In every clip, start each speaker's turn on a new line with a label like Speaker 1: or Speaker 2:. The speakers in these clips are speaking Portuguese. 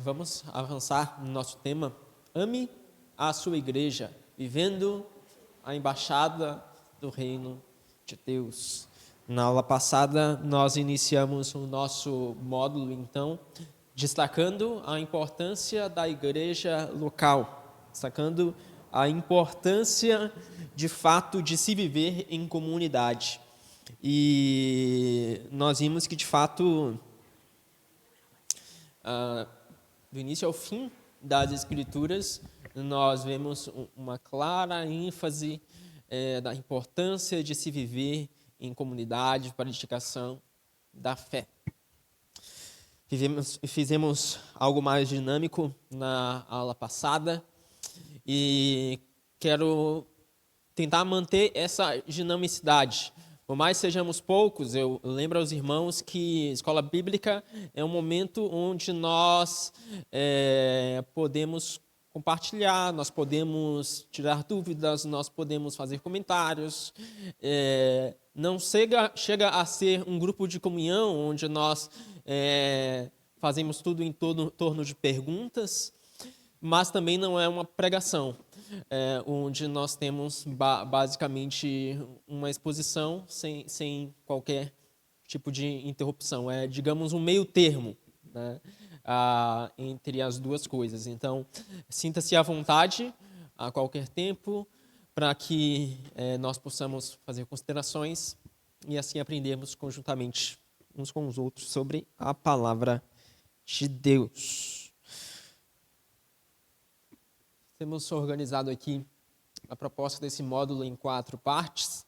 Speaker 1: Vamos avançar no nosso tema. Ame a sua igreja, vivendo a embaixada do reino de Deus. Na aula passada, nós iniciamos o nosso módulo, então, destacando a importância da igreja local, destacando a importância, de fato, de se viver em comunidade. E nós vimos que, de fato, do início ao fim das Escrituras, nós vemos uma clara ênfase da importância de se viver em comunidade para a edificação da fé. Fizemos algo mais dinâmico na aula passada e quero tentar manter essa dinamicidade. Por mais sejamos poucos, eu lembro aos irmãos que escola bíblica é um momento onde nós podemos compartilhar, nós podemos tirar dúvidas, nós podemos fazer comentários. Não chega a ser um grupo de comunhão onde nós fazemos tudo em torno de perguntas, mas também não é uma pregação. Onde nós temos basicamente uma exposição sem qualquer tipo de interrupção. É, digamos, um meio termo, né, entre as duas coisas. Então, sinta-se à vontade a qualquer tempo para que nós possamos fazer considerações e assim aprendermos conjuntamente uns com os outros sobre a palavra de Deus. Temos organizado aqui a proposta desse módulo em 4 partes.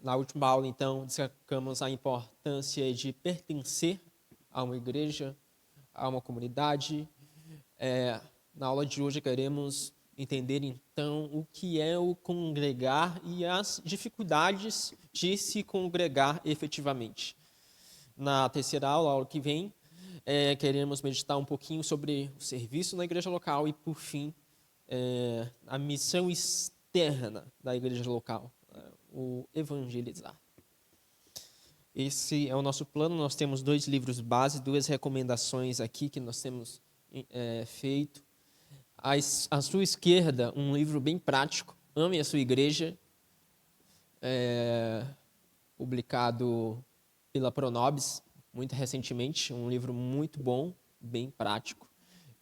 Speaker 1: Na última aula, então, destacamos a importância de pertencer a uma igreja, a uma comunidade. Na aula de hoje, queremos entender, então, o que é o congregar e as dificuldades de se congregar efetivamente. Na terceira aula, a aula que vem, queremos meditar um pouquinho sobre o serviço na igreja local e, por fim, a missão externa da igreja local, o evangelizar. Esse é o nosso plano. Nós temos 2 livros base, 2 recomendações aqui que nós temos feito. À sua esquerda, um livro bem prático, Ame a Sua Igreja, publicado pela Pronobis, muito recentemente, um livro muito bom, bem prático.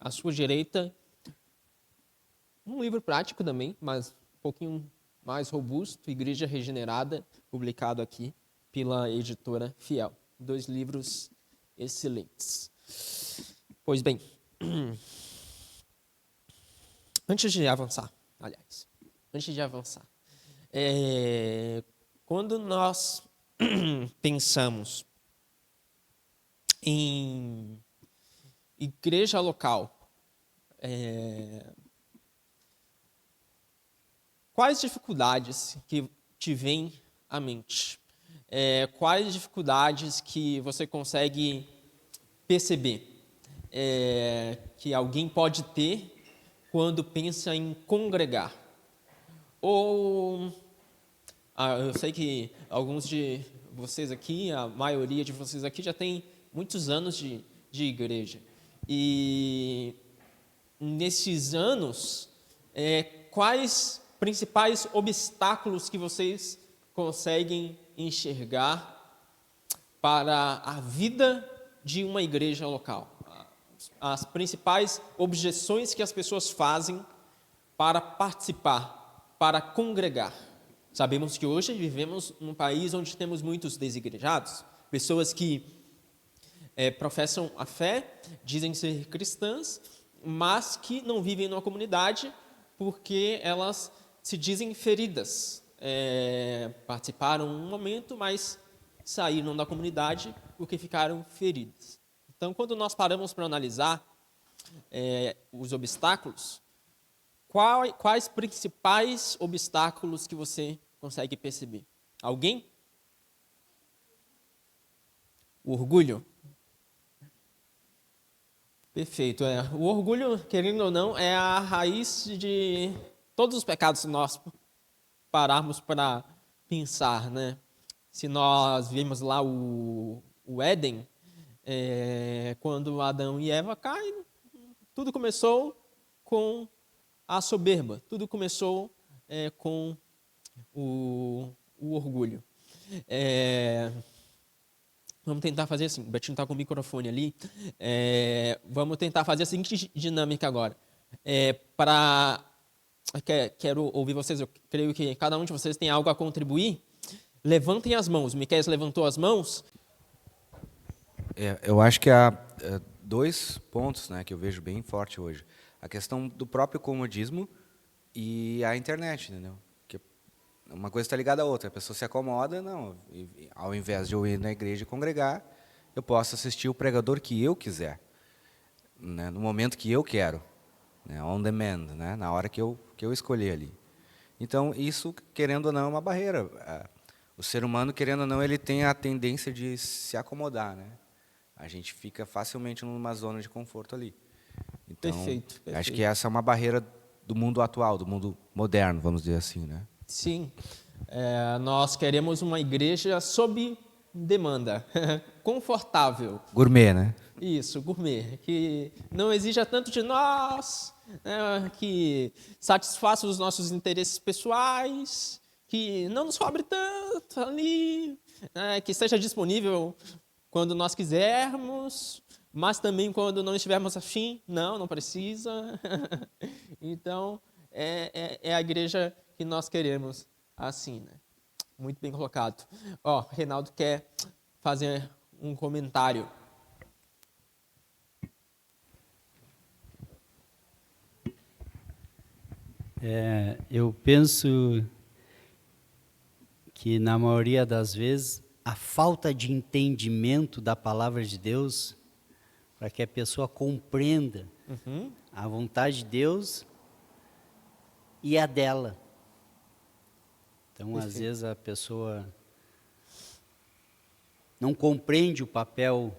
Speaker 1: À sua direita, um livro prático também, mas um pouquinho mais robusto, Igreja Regenerada, publicado aqui pela editora Fiel. 2 livros excelentes. Pois bem, antes de avançar, quando nós pensamos em igreja local, quais dificuldades que te vêm à mente? Quais dificuldades que você consegue perceber que alguém pode ter quando pensa em congregar? Ou eu sei que alguns de vocês aqui, a maioria de vocês aqui já tem muitos anos de igreja. E nesses anos, quais principais obstáculos que vocês conseguem enxergar para a vida de uma igreja local? As principais objeções que as pessoas fazem para participar, para congregar. Sabemos que hoje vivemos num país onde temos muitos desigrejados, pessoas que professam a fé, dizem ser cristãs, mas que não vivem numa comunidade porque elas se dizem feridas. Participaram um momento, mas saíram da comunidade porque ficaram feridas. Então, quando nós paramos para analisar os obstáculos, quais principais obstáculos que você consegue perceber? Alguém? O orgulho? Perfeito. O orgulho, querendo ou não, é a raiz de todos os pecados se nós pararmos para pensar, né? Se nós vimos lá o Éden, quando Adão e Eva caem, tudo começou com a soberba, tudo começou com o orgulho. Vamos tentar fazer assim, o Betinho está com o microfone ali, vamos tentar fazer a seguinte dinâmica agora. Quero ouvir vocês, eu creio que cada um de vocês tem algo a contribuir. Levantem as mãos. O Miqueias levantou as mãos.
Speaker 2: Eu acho que há dois pontos, né, que eu vejo bem forte hoje. A questão do próprio comodismo e a internet, entendeu? Que uma coisa está ligada à outra. A pessoa se acomoda, não. Ao invés de eu ir na igreja e congregar, eu posso assistir o pregador que eu quiser, né, no momento que eu quero, né, on demand, né, na hora que eu escolher ali. Então, isso, querendo ou não, é uma barreira. O ser humano, querendo ou não, ele tem a tendência de se acomodar, né? A gente fica facilmente numa zona de conforto ali. Então,
Speaker 1: Perfeito.
Speaker 2: acho que essa é uma barreira do mundo atual, do mundo moderno, vamos dizer assim, né?
Speaker 1: Sim. Nós queremos uma igreja sob demanda, confortável.
Speaker 2: Gourmet, né?
Speaker 1: Isso, gourmet, que não exija tanto de nós, né, que satisfaça os nossos interesses pessoais, que não nos cobre tanto ali, né, que esteja disponível quando nós quisermos, mas também quando não estivermos afim, não precisa. Então, é a igreja que nós queremos assim, né? Muito bem colocado. Reinaldo quer fazer um comentário.
Speaker 3: Eu penso que, na maioria das vezes, a falta de entendimento da palavra de Deus, para que a pessoa compreenda a vontade de Deus e a dela. Então,
Speaker 1: Perfeito.
Speaker 3: às vezes, a pessoa não compreende o papel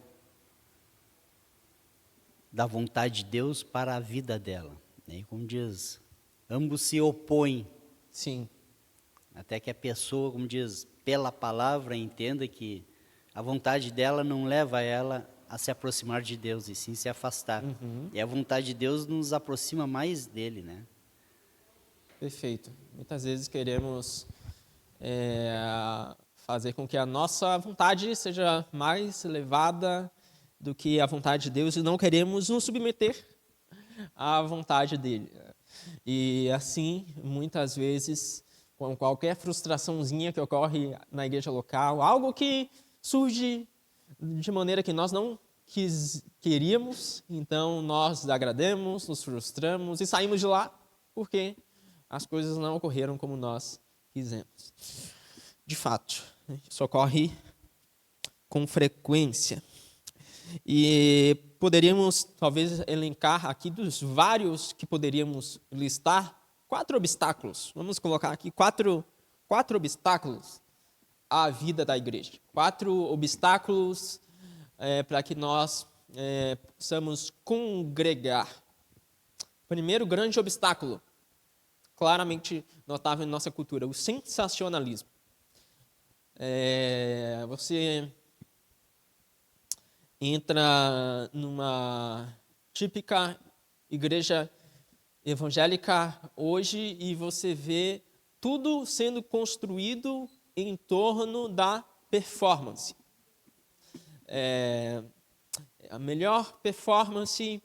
Speaker 3: da vontade de Deus para a vida dela. E, como diz, ambos se opõem.
Speaker 1: Sim.
Speaker 3: Até que a pessoa, como diz, pela palavra, entenda que a vontade dela não leva ela a se aproximar de Deus, e sim se afastar. E a vontade de Deus nos aproxima mais dele, né?
Speaker 1: Perfeito. Muitas vezes queremos fazer com que a nossa vontade seja mais elevada do que a vontade de Deus e não queremos nos submeter à vontade dele. E assim, muitas vezes, com qualquer frustraçãozinha que ocorre na igreja local, algo que surge de maneira que nós não queríamos, então nós desagradamos, nos frustramos e saímos de lá porque as coisas não ocorreram como nós quisemos. De fato, isso ocorre com frequência. E poderíamos, talvez, elencar aqui dos vários que poderíamos listar, 4 obstáculos. Vamos colocar aqui quatro obstáculos à vida da igreja. 4 obstáculos para que nós possamos congregar. Primeiro grande obstáculo, claramente notável em nossa cultura, o sensacionalismo. Você entra numa típica igreja evangélica hoje e você vê tudo sendo construído em torno da performance. A melhor performance,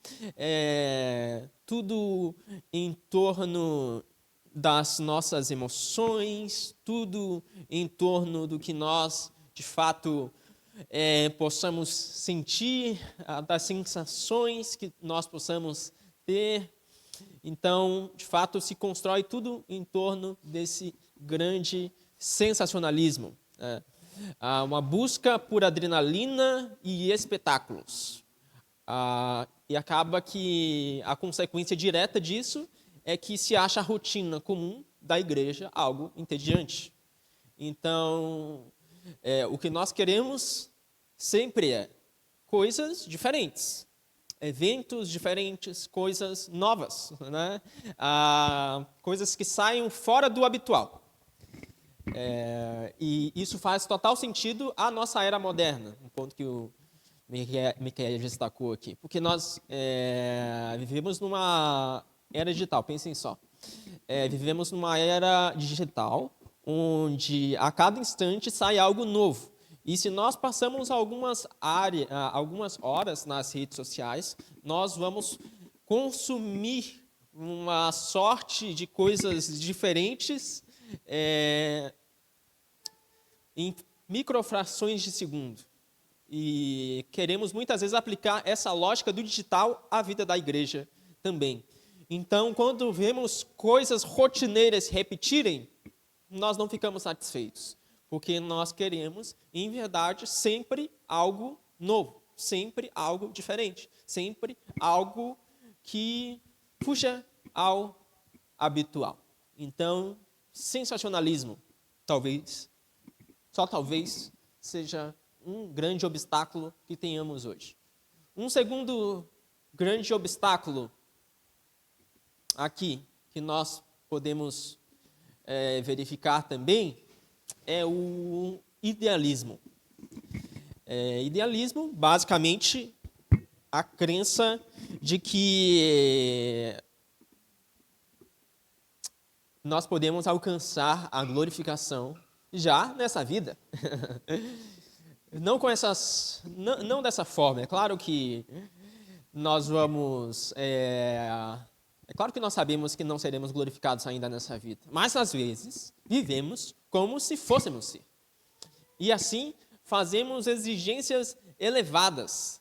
Speaker 1: tudo em torno das nossas emoções, tudo em torno do que nós, de fato, possamos sentir, das sensações que nós possamos ter. Então, de fato, se constrói tudo em torno desse grande sensacionalismo. Há uma busca por adrenalina e espetáculos. E acaba que a consequência direta disso é que se acha a rotina comum da igreja algo entediante. Então, o que nós queremos sempre é coisas diferentes, eventos diferentes, coisas novas, né? Coisas que saiam fora do habitual. E isso faz total sentido à nossa era moderna, um ponto que o Michael destacou aqui. Porque nós vivemos numa era digital, pensem só. Vivemos numa era digital onde a cada instante sai algo novo. E se nós passamos algumas horas nas redes sociais, nós vamos consumir uma sorte de coisas diferentes em microfrações de segundo. E queremos muitas vezes aplicar essa lógica do digital à vida da igreja também. Então, quando vemos coisas rotineiras repetirem, nós não ficamos satisfeitos, porque nós queremos, em verdade, sempre algo novo, sempre algo diferente, sempre algo que fuja ao habitual. Então, sensacionalismo, talvez, só talvez, seja um grande obstáculo que tenhamos hoje. Um segundo grande obstáculo aqui, que nós podemos verificar também, é o idealismo. Idealismo, basicamente, a crença de que nós podemos alcançar a glorificação já nessa vida. Não dessa forma. É claro que nós vamos... É claro que nós sabemos que não seremos glorificados ainda nessa vida. Mas, às vezes, vivemos como se fôssemos ser. E, assim, fazemos exigências elevadas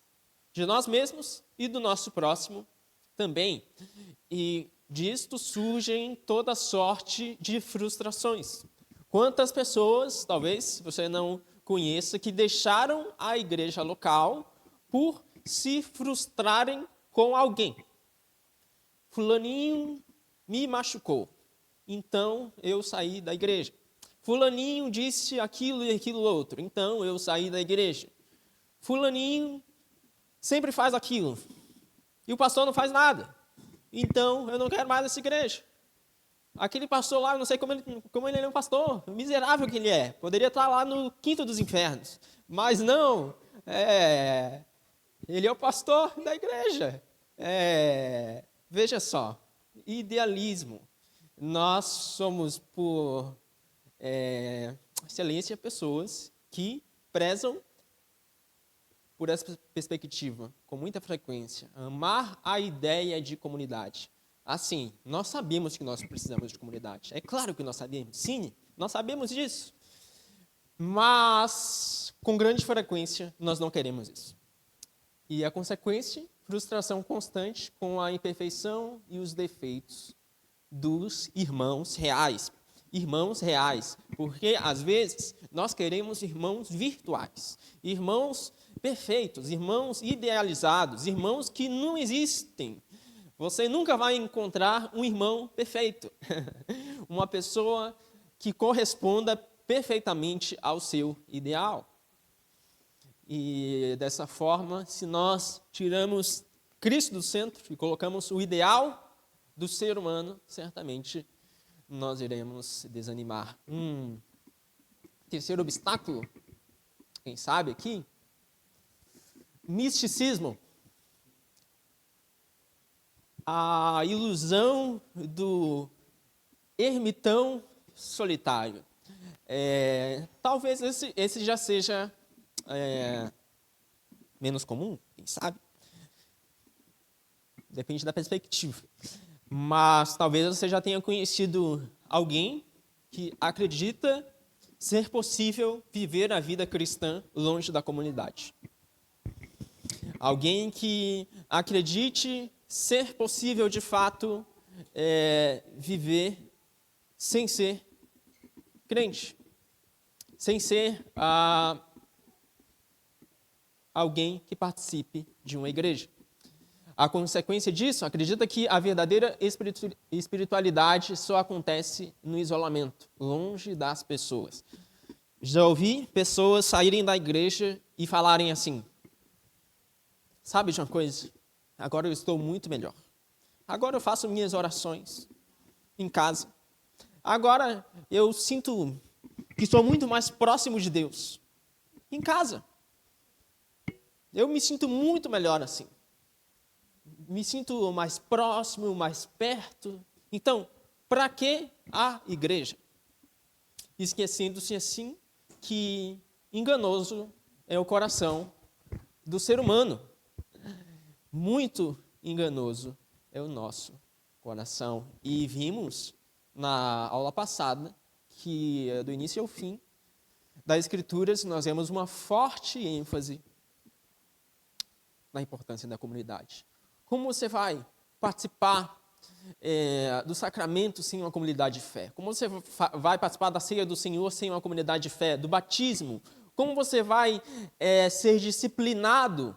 Speaker 1: de nós mesmos e do nosso próximo também. E disto surgem toda sorte de frustrações. Quantas pessoas, talvez você não conheça, que deixaram a igreja local por se frustrarem com alguém. Fulaninho me machucou, então eu saí da igreja. Fulaninho disse aquilo e aquilo outro, então eu saí da igreja. Fulaninho sempre faz aquilo, e o pastor não faz nada, então eu não quero mais essa igreja. Aquele pastor lá, eu não sei como ele é um pastor, miserável que ele é, poderia estar lá no quinto dos infernos, mas não, ele é o pastor da igreja. Veja só, idealismo. Nós somos, por excelência, pessoas que prezam por essa perspectiva, com muita frequência, amar a ideia de comunidade. Assim, nós sabemos que nós precisamos de comunidade. É claro que nós sabemos, sim, nós sabemos disso. Mas, com grande frequência, nós não queremos isso. E a consequência, frustração constante com a imperfeição e os defeitos dos irmãos reais. Irmãos reais, porque às vezes nós queremos irmãos virtuais, irmãos perfeitos, irmãos idealizados, irmãos que não existem. Você nunca vai encontrar um irmão perfeito, uma pessoa que corresponda perfeitamente ao seu ideal. E dessa forma, se nós tiramos Cristo do centro e colocamos o ideal do ser humano, certamente nós iremos desanimar. Terceiro obstáculo, quem sabe aqui? Misticismo. A ilusão do ermitão solitário. Talvez esse já seja menos comum, quem sabe? Depende da perspectiva. Mas talvez você já tenha conhecido alguém que acredita ser possível viver a vida cristã longe da comunidade. Alguém que acredite ser possível, de fato, viver sem ser crente, sem ser alguém que participe de uma igreja. A consequência disso, acredita que a verdadeira espiritualidade só acontece no isolamento, longe das pessoas. Já ouvi pessoas saírem da igreja e falarem assim: sabe de uma coisa? Agora eu estou muito melhor. Agora eu faço minhas orações em casa. Agora eu sinto que estou muito mais próximo de Deus em casa. Eu me sinto muito melhor assim. Me sinto mais próximo, mais perto. Então, para que a igreja? Esquecendo-se assim que enganoso é o coração do ser humano. Muito enganoso é o nosso coração. E vimos na aula passada que, do início ao fim das Escrituras, nós vemos uma forte ênfase na importância da comunidade. Como você vai participar do sacramento sem uma comunidade de fé? Como você vai participar da ceia do Senhor sem uma comunidade de fé? Do batismo? Como você vai ser disciplinado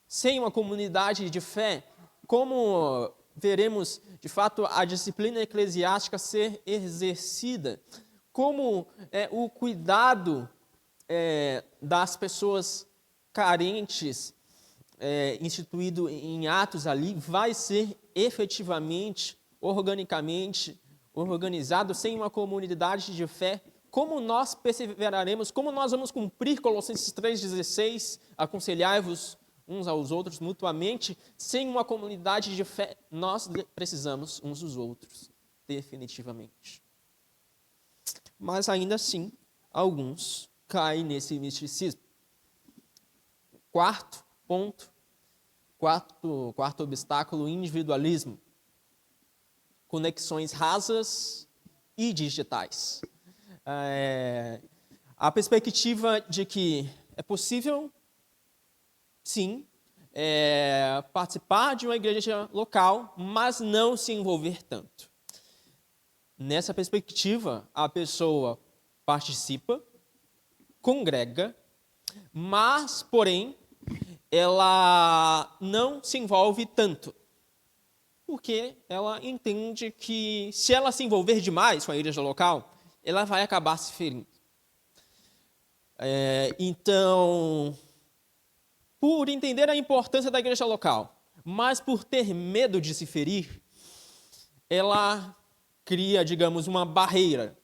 Speaker 1: sem uma comunidade de fé? Como veremos, de fato, a disciplina eclesiástica ser exercida? Como o cuidado das pessoas carentes instituído em Atos ali, vai ser efetivamente, organicamente, organizado sem uma comunidade de fé? Como nós perseveraremos? Como nós vamos cumprir Colossenses 3,16? Aconselhai-vos uns aos outros mutuamente. Sem uma comunidade de fé, nós precisamos uns dos outros, definitivamente. Mas ainda assim, alguns caem nesse misticismo. Quarto ponto, quarto obstáculo, individualismo. Conexões rasas e digitais. A perspectiva de que é possível, sim, participar de uma igreja local, mas não se envolver tanto. Nessa perspectiva, a pessoa participa, congrega, mas, porém, ela não se envolve tanto, porque ela entende que se ela se envolver demais com a igreja local, ela vai acabar se ferindo. Então, por entender a importância da igreja local, mas por ter medo de se ferir, ela cria, digamos, uma barreira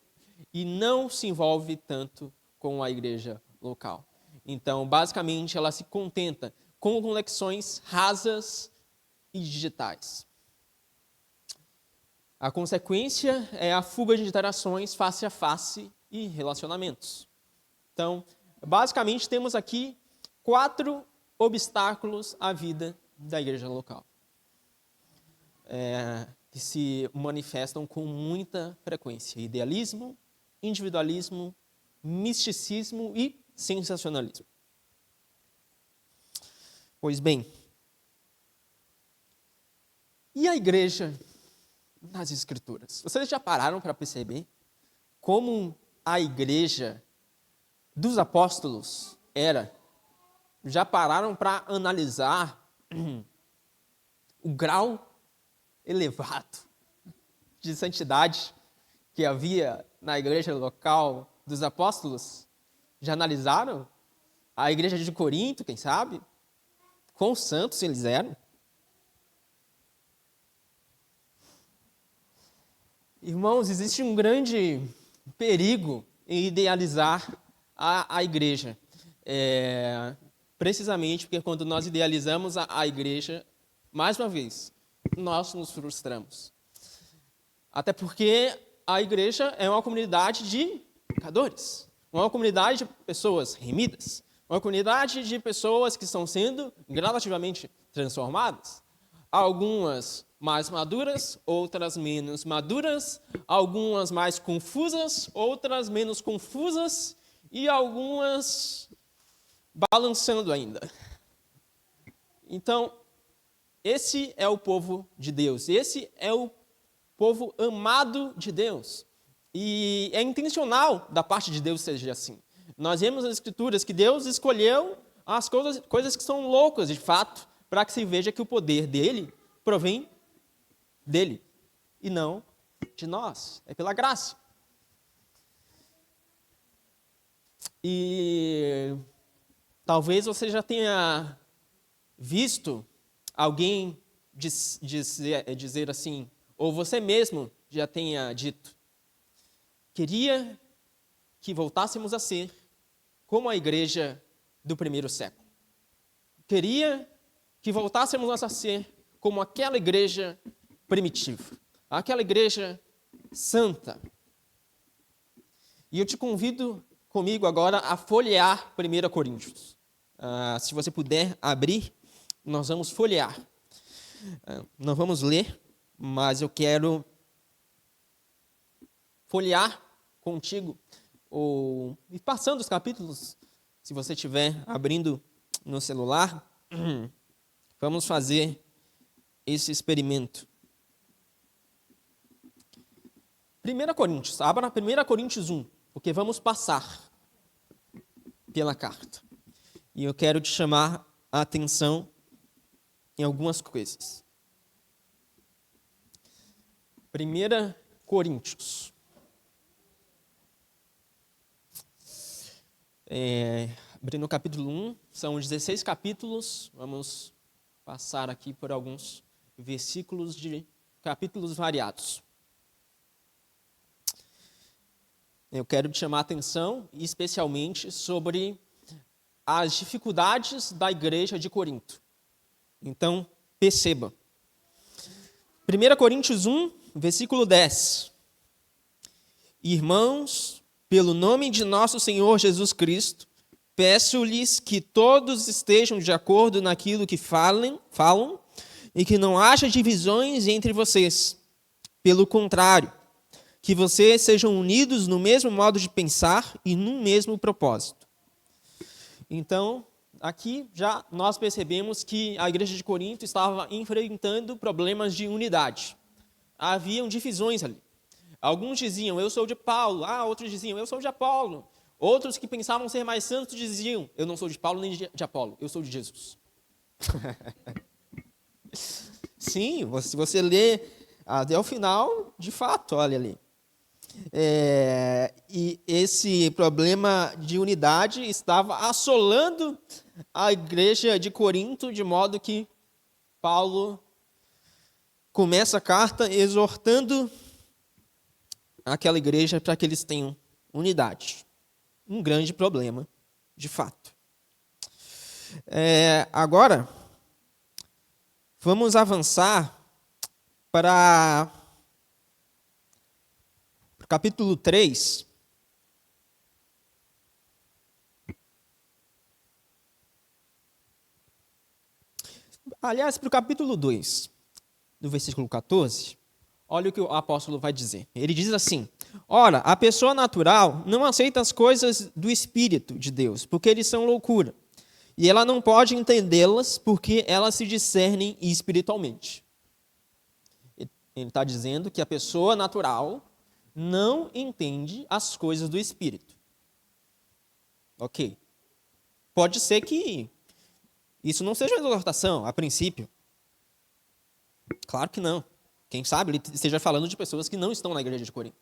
Speaker 1: e não se envolve tanto com a igreja local. Então, basicamente, ela se contenta com conexões rasas e digitais. A consequência é a fuga de interações face a face e relacionamentos. Então, basicamente, temos aqui 4 obstáculos à vida da igreja local, que se manifestam com muita frequência: idealismo, individualismo, misticismo e sensacionalismo. Pois bem, e a igreja nas Escrituras? Vocês já pararam para perceber como a igreja dos apóstolos era? Já pararam para analisar o grau elevado de santidade que havia na igreja local dos apóstolos? Já analisaram a igreja de Corinto, quem sabe? Quão santos eles eram? Irmãos, existe um grande perigo em idealizar a igreja. Precisamente porque quando nós idealizamos a igreja, mais uma vez, nós nos frustramos. Até porque a igreja é uma comunidade de pecadores, uma comunidade de pessoas remidas, uma comunidade de pessoas que estão sendo gradativamente transformadas. Algumas mais maduras, outras menos maduras, algumas mais confusas, outras menos confusas e algumas balançando ainda. Então, esse é o povo de Deus, esse é o povo amado de Deus. E é intencional da parte de Deus seja assim. Nós vemos nas Escrituras que Deus escolheu as coisas que são loucas, de fato, para que se veja que o poder dele provém dele e não de nós. É pela graça. E talvez você já tenha visto alguém dizer assim, ou você mesmo já tenha dito: queria que voltássemos a ser como a igreja do primeiro século. queria que voltássemos a ser como aquela igreja primitiva, aquela igreja santa. E eu te convido comigo agora a folhear 1 Coríntios. Se você puder abrir, nós vamos folhear. Não vamos ler, mas eu quero folhear contigo, ou ir passando os capítulos, se você estiver abrindo no celular. Vamos fazer esse experimento. 1 Coríntios, abra 1 Coríntios 1, porque vamos passar pela carta. E eu quero te chamar a atenção em algumas coisas. 1 Coríntios. Abrindo o capítulo 1, são 16 capítulos, vamos passar aqui por alguns versículos de capítulos variados. Eu quero te chamar a atenção, especialmente, sobre as dificuldades da igreja de Corinto. Então, perceba. 1 Coríntios 1, versículo 10. Irmãos, pelo nome de nosso Senhor Jesus Cristo, peço-lhes que todos estejam de acordo naquilo que falam e que não haja divisões entre vocês. Pelo contrário, que vocês sejam unidos no mesmo modo de pensar e no mesmo propósito. Então, aqui já nós percebemos que a igreja de Corinto estava enfrentando problemas de unidade. Haviam divisões ali. Alguns diziam, eu sou de Paulo. Outros diziam, eu sou de Apolo. Outros que pensavam ser mais santos diziam, eu não sou de Paulo nem de Apolo, eu sou de Jesus. Sim, se você lê até o final, de fato, olha ali. E esse problema de unidade estava assolando a igreja de Corinto, de modo que Paulo começa a carta exortando aquela igreja para que eles tenham unidade. Um grande problema, de fato. Agora, vamos avançar para o capítulo 3. Aliás, para o capítulo 2, do versículo 14, olha o que o apóstolo vai dizer. Ele diz assim, ora, a pessoa natural não aceita as coisas do Espírito de Deus, porque eles são loucura. E ela não pode entendê-las porque elas se discernem espiritualmente. Ele está dizendo que a pessoa natural não entende as coisas do Espírito. Ok. Pode ser que isso não seja uma exortação, a princípio. Claro que não. Quem sabe ele esteja falando de pessoas que não estão na igreja de Corinto.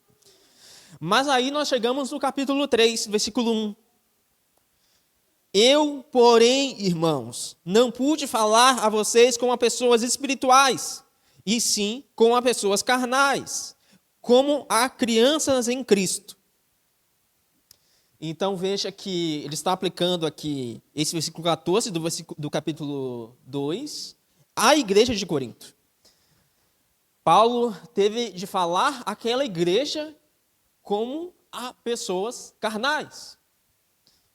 Speaker 1: Mas aí nós chegamos no capítulo 3, versículo 1. Eu, porém, irmãos, não pude falar a vocês como a pessoas espirituais, e sim como a pessoas carnais, como a crianças em Cristo. Então veja que ele está aplicando aqui esse versículo 14 do capítulo 2 à igreja de Corinto. Paulo teve de falar àquela igreja como a pessoas carnais,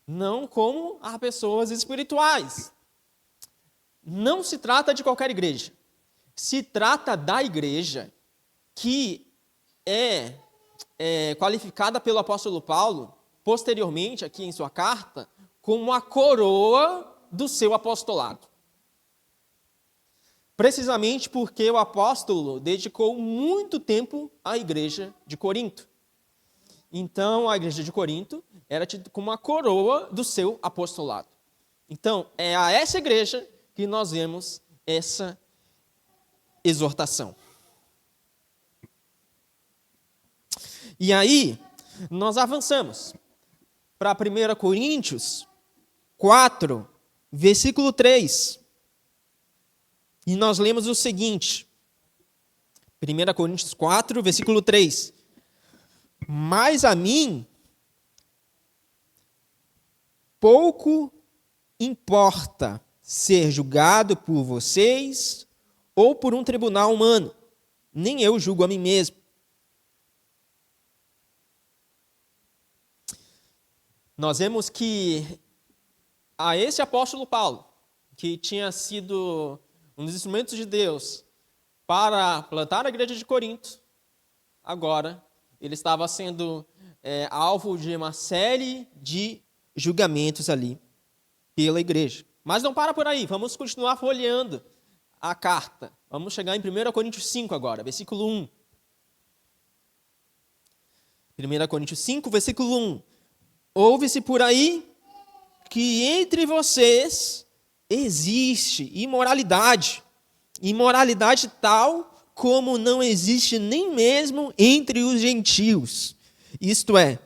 Speaker 1: não como a pessoas espirituais. Não se trata de qualquer igreja. Se trata da igreja que é qualificada pelo apóstolo Paulo, posteriormente, aqui em sua carta, como a coroa do seu apostolado. Precisamente porque o apóstolo dedicou muito tempo à igreja de Corinto. Então, a igreja de Corinto era tida como a coroa do seu apostolado. Então, é a essa igreja que nós vemos essa exortação. E aí, nós avançamos para 1 Coríntios 4, versículo 3. E nós lemos o seguinte, 1 Coríntios 4, versículo 3. Mas a mim pouco importa ser julgado por vocês ou por um tribunal humano. Nem eu julgo a mim mesmo. Nós vemos que a esse apóstolo Paulo, que tinha sido um dos instrumentos de Deus para plantar a igreja de Corinto, agora ele estava sendo alvo de uma série de julgamentos ali pela igreja. Mas não para por aí, vamos continuar folheando a carta. Vamos chegar em 1 Coríntios 5 agora, versículo 1. 1 Coríntios 5, versículo 1. Ouve-se por aí que entre vocês existe imoralidade. Imoralidade tal como não existe nem mesmo entre os gentios. Isto é,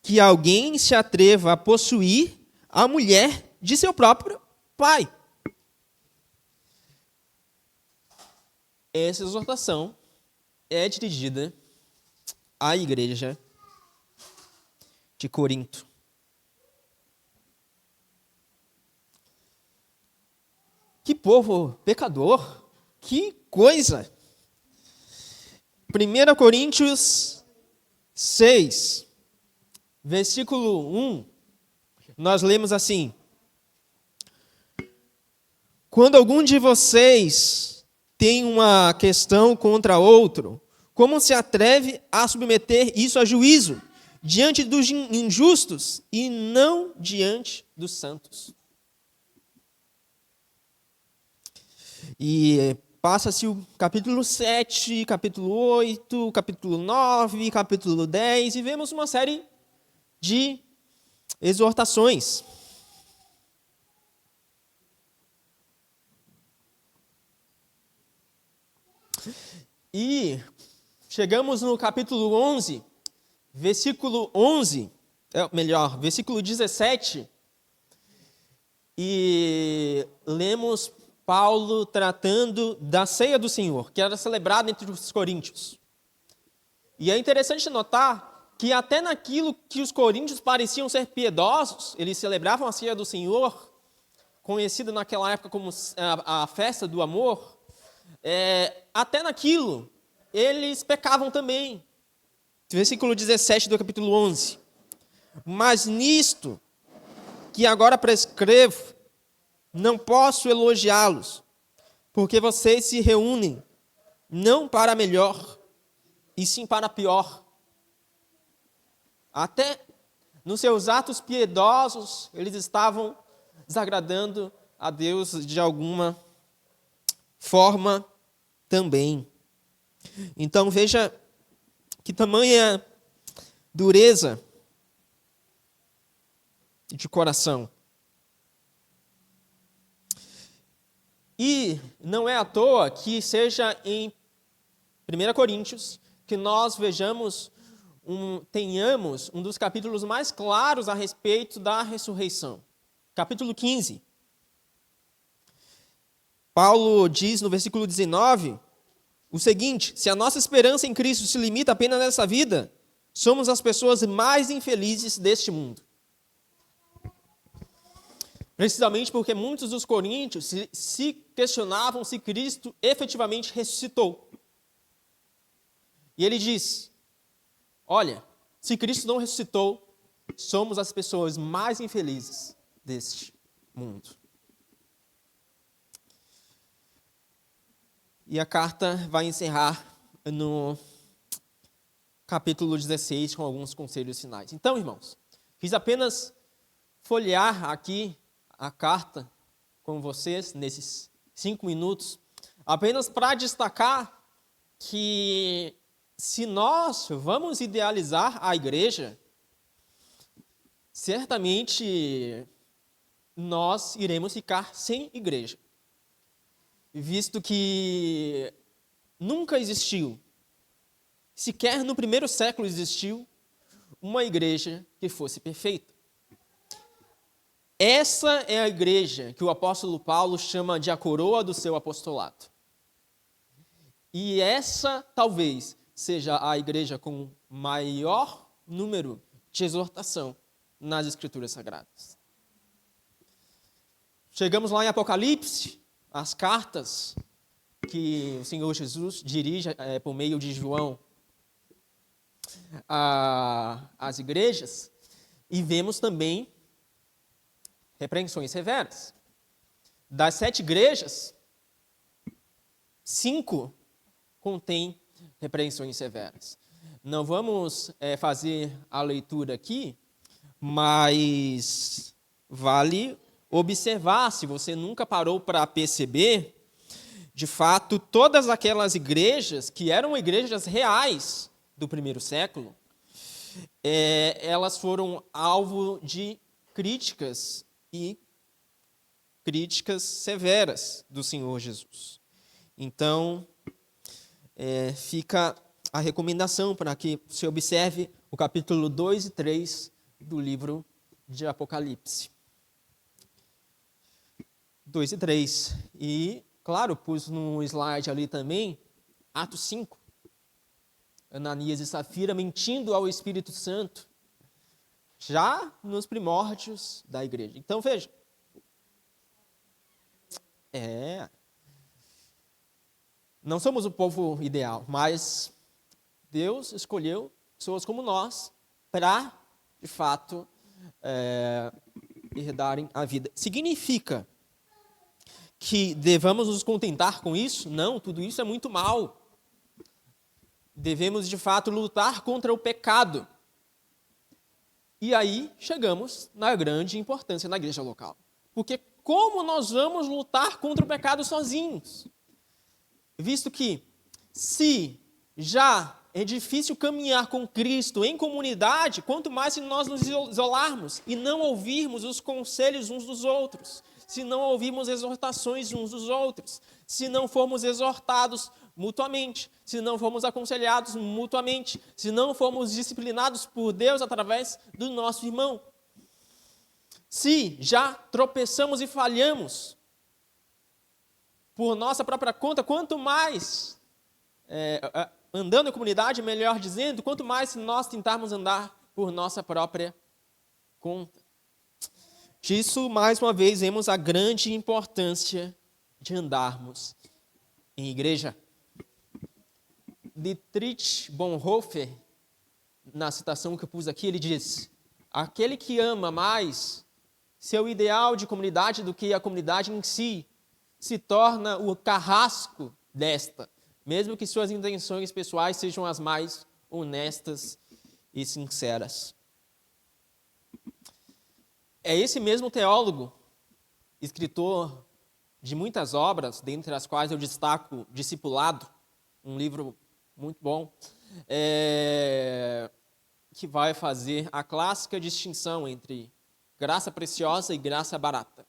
Speaker 1: que alguém se atreva a possuir a mulher de seu próprio pai. Essa exortação é dirigida à igreja de Corinto. Que povo pecador! Que coisa! 1 Coríntios 6, versículo 1, nós lemos assim: quando algum de vocês tem uma questão contra outro, como se atreve a submeter isso a juízo diante dos injustos e não diante dos santos? E passa-se o capítulo 7, capítulo 8, capítulo 9, capítulo 10, e vemos uma série de exortações. E chegamos no capítulo 11, versículo 11, versículo 17, e lemos Paulo tratando da ceia do Senhor, que era celebrada entre os coríntios. E é interessante notar que até naquilo que os coríntios pareciam ser piedosos, eles celebravam a ceia do Senhor, conhecida naquela época como a festa do amor, até naquilo eles pecavam também. Versículo 17 do capítulo 11. Mas nisto que agora prescrevo, não posso elogiá-los, porque vocês se reúnem não para melhor, e sim para pior. Até nos seus atos piedosos, eles estavam desagradando a Deus de alguma forma também. Então veja que tamanha dureza de coração. E não é à toa que seja em 1 Coríntios que nós tenhamos um dos capítulos mais claros a respeito da ressurreição. Capítulo 15. Paulo diz no versículo 19 o seguinte: se a nossa esperança em Cristo se limita apenas nessa vida, somos as pessoas mais infelizes deste mundo. Precisamente porque muitos dos coríntios se questionavam se Cristo efetivamente ressuscitou. E ele diz: olha, se Cristo não ressuscitou, somos as pessoas mais infelizes deste mundo. E a carta vai encerrar no capítulo 16 com alguns conselhos finais. Então, irmãos, quis apenas folhear aqui a carta com vocês nesses 5 minutos, apenas para destacar que se nós vamos idealizar a igreja, certamente nós iremos ficar sem igreja, visto que nunca existiu, sequer no primeiro século existiu, uma igreja que fosse perfeita. Essa é a igreja que o apóstolo Paulo chama de a coroa do seu apostolado. E essa, talvez, seja a igreja com maior número de exortação nas Escrituras Sagradas. Chegamos lá em Apocalipse, as cartas que o Senhor Jesus dirige por meio de João às igrejas, e vemos também repreensões severas. Das 7 igrejas, 5 contêm repreensões severas. Não vamos fazer a leitura aqui, mas vale observar, se você nunca parou para perceber, de fato, todas aquelas igrejas que eram igrejas reais do primeiro século, elas foram alvo de críticas e críticas severas do Senhor Jesus. Então, fica a recomendação para que você observe o capítulo 2 e 3 do livro de Apocalipse. 2 e 3. E, claro, pus no slide ali também, Atos 5. Ananias e Safira mentindo ao Espírito Santo, já nos primórdios da igreja. Então, veja. Não somos o povo ideal, mas Deus escolheu pessoas como nós para, de fato, herdarem a vida. Significa que devamos nos contentar com isso? Não, tudo isso é muito mal. Devemos, de fato, lutar contra o pecado. E aí chegamos na grande importância na igreja local. Porque como nós vamos lutar contra o pecado sozinhos? Visto que, se já é difícil caminhar com Cristo em comunidade, quanto mais se nós nos isolarmos e não ouvirmos os conselhos uns dos outros, se não ouvirmos exortações uns dos outros, se não formos exortados mutuamente, se não formos aconselhados mutuamente, se não formos disciplinados por Deus através do nosso irmão. Se já tropeçamos e falhamos por nossa própria conta, quanto mais, andando em comunidade, melhor dizendo, quanto mais se nós tentarmos andar por nossa própria conta. Disso, mais uma vez, vemos a grande importância de andarmos em igreja. Dietrich Bonhoeffer, na citação que eu pus aqui, ele diz: aquele que ama mais seu ideal de comunidade do que a comunidade em si, se torna o carrasco desta, mesmo que suas intenções pessoais sejam as mais honestas e sinceras. É esse mesmo teólogo, escritor de muitas obras, dentre as quais eu destaco Discipulado, um livro muito bom, que vai fazer a clássica distinção entre graça preciosa e graça barata.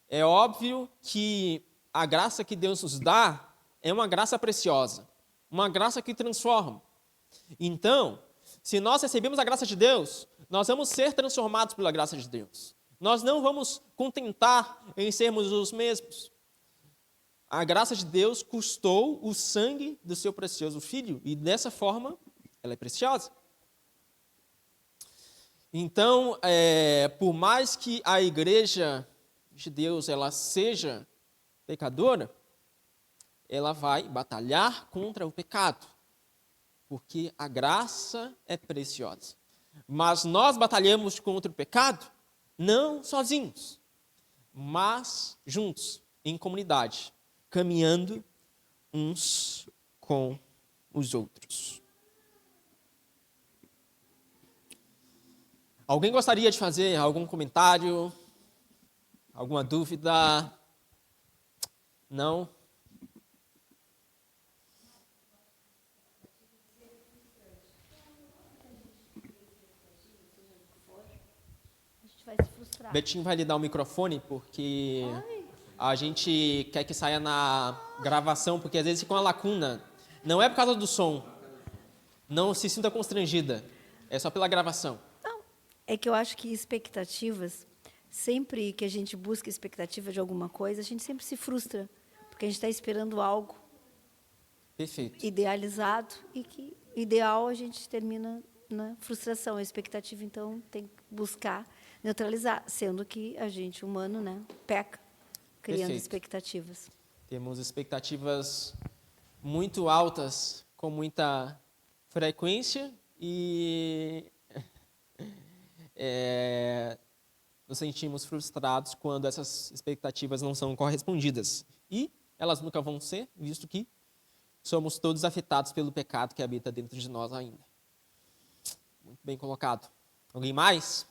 Speaker 1: É óbvio que a graça que Deus nos dá é uma graça preciosa, uma graça que transforma. Então, se nós recebemos a graça de Deus, nós vamos ser transformados pela graça de Deus. Nós não vamos contentar em sermos os mesmos. A graça de Deus custou o sangue do seu precioso Filho, e dessa forma, ela é preciosa. Então, por mais que a igreja de Deus ela seja pecadora, ela vai batalhar contra o pecado, porque a graça é preciosa. Mas nós batalhamos contra o pecado não sozinhos, mas juntos, em comunidade, caminhando uns com os outros. Alguém gostaria de fazer algum comentário? Alguma dúvida? Não? Betinho vai lhe dar o microfone, porque a gente quer que saia na gravação, porque às vezes fica uma lacuna. Não é por causa do som. Não se sinta constrangida. É só pela gravação.
Speaker 4: Não, é que eu acho que expectativas, sempre que a gente busca expectativa de alguma coisa, a gente sempre se frustra, porque a gente está esperando algo
Speaker 1: Perfeito.
Speaker 4: idealizado e que ideal a gente termina né, frustração, a expectativa, então tem que buscar neutralizar, sendo que a gente humano, né, peca, criando
Speaker 1: Perfeito.
Speaker 4: expectativas.
Speaker 1: Temos expectativas muito altas, com muita frequência e nos sentimos frustrados quando essas expectativas não são correspondidas. E elas nunca vão ser, visto que somos todos afetados pelo pecado que habita dentro de nós ainda. Muito bem colocado. Alguém mais?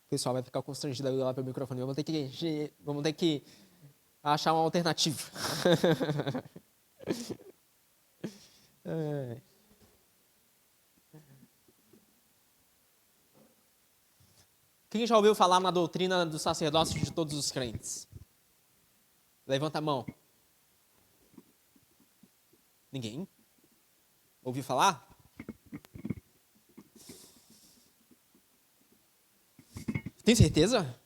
Speaker 1: O pessoal vai ficar constrangido lá pelo microfone. Vamos ter que achar uma alternativa. Quem já ouviu falar na doutrina do sacerdócio de todos os crentes? Levanta a mão. Ninguém? Ouviu falar? Tem certeza?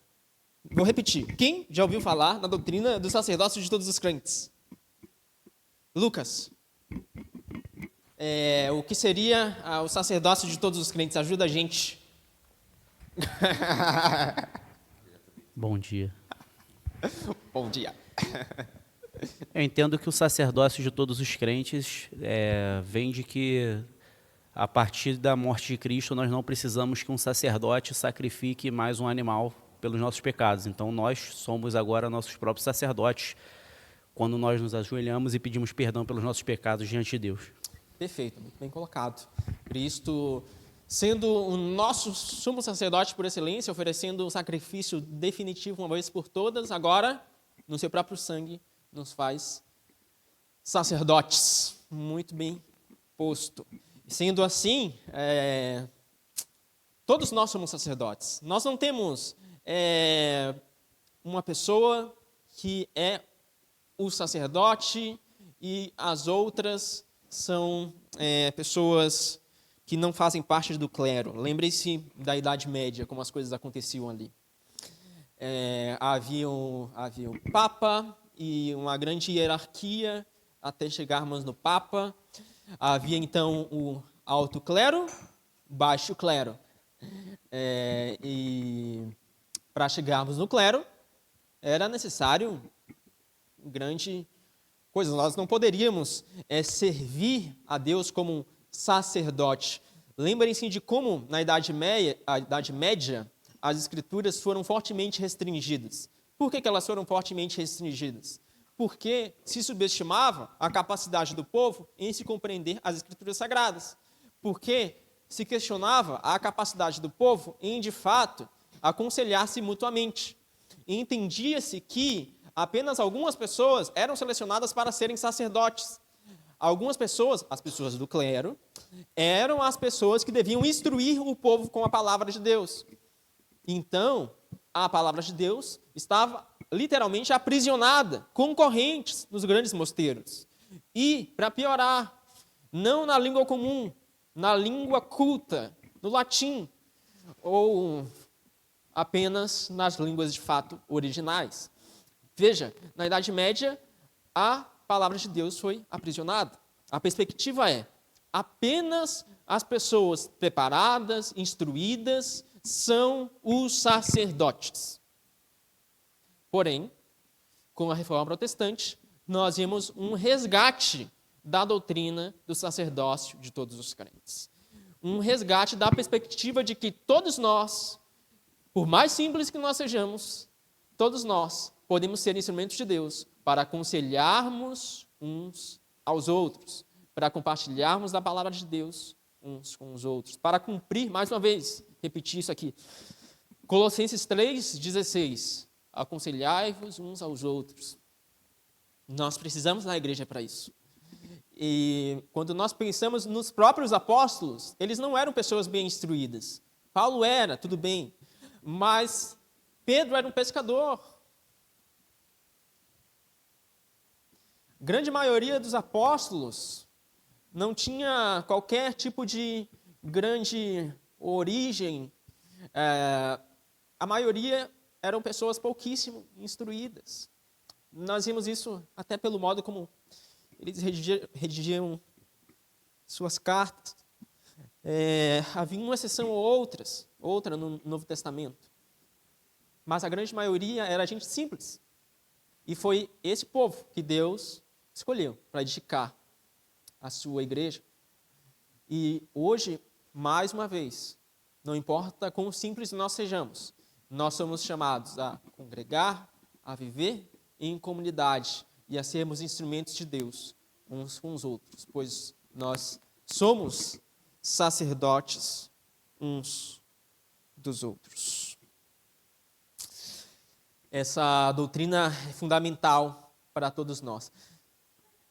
Speaker 1: Vou repetir. Quem já ouviu falar na doutrina do sacerdócio de todos os crentes? Lucas. O que seria o sacerdócio de todos os crentes? Ajuda a gente.
Speaker 3: Bom dia.
Speaker 1: Bom dia.
Speaker 3: Eu entendo que o sacerdócio de todos os crentes vem de que, a partir da morte de Cristo, nós não precisamos que um sacerdote sacrifique mais um animal pelos nossos pecados. Então, nós somos agora nossos próprios sacerdotes, quando nós nos ajoelhamos e pedimos perdão pelos nossos pecados diante de Deus.
Speaker 1: Perfeito, muito bem colocado. Cristo, sendo o nosso sumo sacerdote por excelência, oferecendo um sacrifício definitivo uma vez por todas, agora, no seu próprio sangue, nos faz sacerdotes. Muito bem posto. Sendo assim, todos nós somos sacerdotes. Nós não temos uma pessoa que é o sacerdote e as outras são pessoas que não fazem parte do clero. Lembre-se da Idade Média, como as coisas aconteciam ali. Havia um Papa e uma grande hierarquia até chegarmos no Papa. Havia, então, o alto clero, baixo clero. E para chegarmos no clero, era necessário grande coisa. Nós não poderíamos servir a Deus como um sacerdote. Lembrem-se de como, na Idade Média, as Escrituras foram fortemente restringidas. Por que elas foram fortemente restringidas? Porque se subestimava a capacidade do povo em se compreender as Escrituras Sagradas. Porque se questionava a capacidade do povo em, de fato, aconselhar-se mutuamente. E entendia-se que apenas algumas pessoas eram selecionadas para serem sacerdotes. Algumas pessoas, as pessoas do clero, eram as pessoas que deviam instruir o povo com a palavra de Deus. Então, a palavra de Deus estava literalmente aprisionada, com correntes nos grandes mosteiros. E, para piorar, não na língua comum, na língua culta, no latim, ou apenas nas línguas de fato originais. Veja, na Idade Média, a palavra de Deus foi aprisionada. A perspectiva é, apenas as pessoas preparadas, instruídas, são os sacerdotes. Porém, com a Reforma Protestante, nós vimos um resgate da doutrina do sacerdócio de todos os crentes. Um resgate da perspectiva de que todos nós, por mais simples que nós sejamos, todos nós podemos ser instrumentos de Deus para aconselharmos uns aos outros, para compartilharmos da palavra de Deus uns com os outros, para cumprir, mais uma vez, repetir isso aqui, Colossenses 3,16, aconselhai-vos uns aos outros. Nós precisamos na igreja para isso. E quando nós pensamos nos próprios apóstolos, eles não eram pessoas bem instruídas. Paulo era, tudo bem, mas Pedro era um pescador. A grande maioria dos apóstolos não tinha qualquer tipo de grande origem. A maioria eram pessoas pouquíssimo instruídas. nós vimos isso até pelo modo como eles redigiam suas cartas. Havia uma exceção ou outra no Novo Testamento. Mas a grande maioria era gente simples. E foi esse povo que Deus escolheu para edificar a sua igreja. E hoje, mais uma vez, não importa quão simples nós sejamos, nós somos chamados a congregar, a viver em comunidade e a sermos instrumentos de Deus uns com os outros, pois nós somos sacerdotes uns dos outros. Essa doutrina é fundamental para todos nós.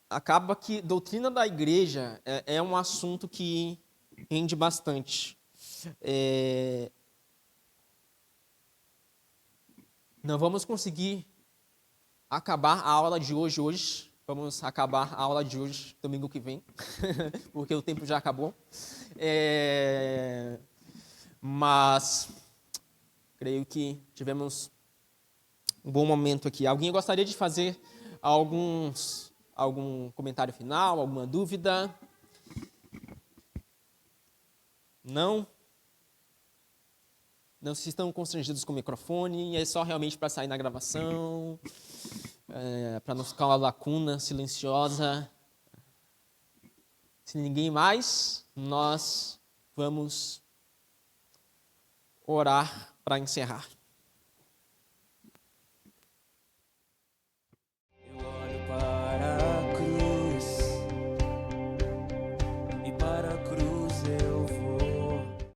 Speaker 1: Acaba que doutrina da igreja é um assunto que rende bastante. Não vamos conseguir acabar a aula de hoje. Vamos acabar a aula de hoje, domingo que vem, porque o tempo já acabou. Mas creio que tivemos um bom momento aqui. Alguém gostaria de fazer algum comentário final, alguma dúvida? Não? Não se estão constrangidos com o microfone, é só realmente para sair na gravação, para não ficar uma lacuna silenciosa. Se ninguém mais, nós vamos orar para encerrar.